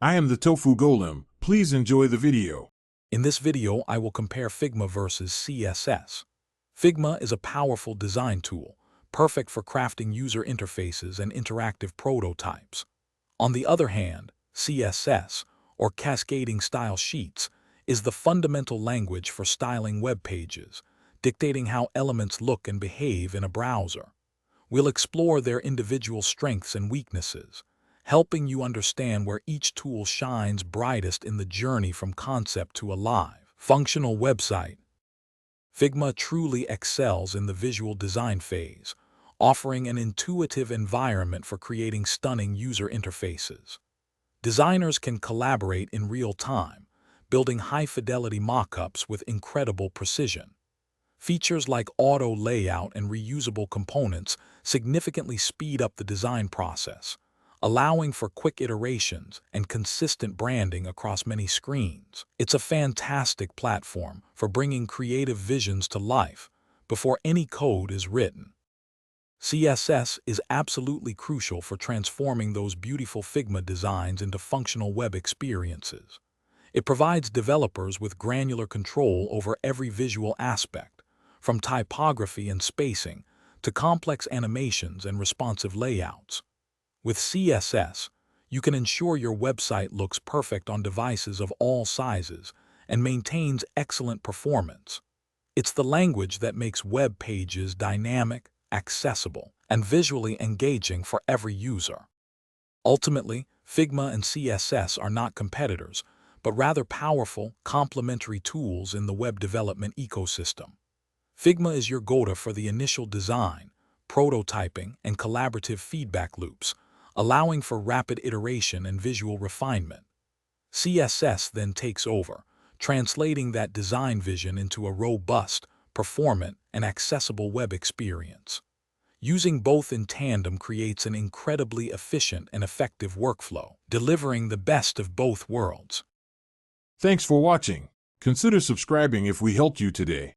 I am the Tofu Golem. Please enjoy the video. In this video, I will compare Figma versus CSS. Figma is a powerful design tool, perfect for crafting user interfaces and interactive prototypes. On the other hand, CSS, or cascading style sheets, is the fundamental language for styling web pages, dictating how elements look and behave in a browser. We'll explore their individual strengths and weaknesses, helping you understand where each tool shines brightest in the journey from concept to a live, functional website. Figma truly excels in the visual design phase, offering an intuitive environment for creating stunning user interfaces. Designers can collaborate in real time, building high-fidelity mock-ups with incredible precision. Features like auto layout and reusable components significantly speed up the design process, allowing for quick iterations and consistent branding across many screens. It's a fantastic platform for bringing creative visions to life before any code is written. CSS is absolutely crucial for transforming those beautiful Figma designs into functional web experiences. It provides developers with granular control over every visual aspect, from typography and spacing to complex animations and responsive layouts. With CSS, you can ensure your website looks perfect on devices of all sizes and maintains excellent performance. It's the language that makes web pages dynamic, accessible, and visually engaging for every user. Ultimately, Figma and CSS are not competitors, but rather powerful, complementary tools in the web development ecosystem. Figma is your go-to for the initial design, prototyping, and collaborative feedback loops, allowing for rapid iteration and visual refinement. CSS then takes over, translating that design vision into a robust, performant, and accessible web experience. Using both in tandem creates an incredibly efficient and effective workflow, delivering the best of both worlds. Thanks for watching. Consider subscribing if we helped you today.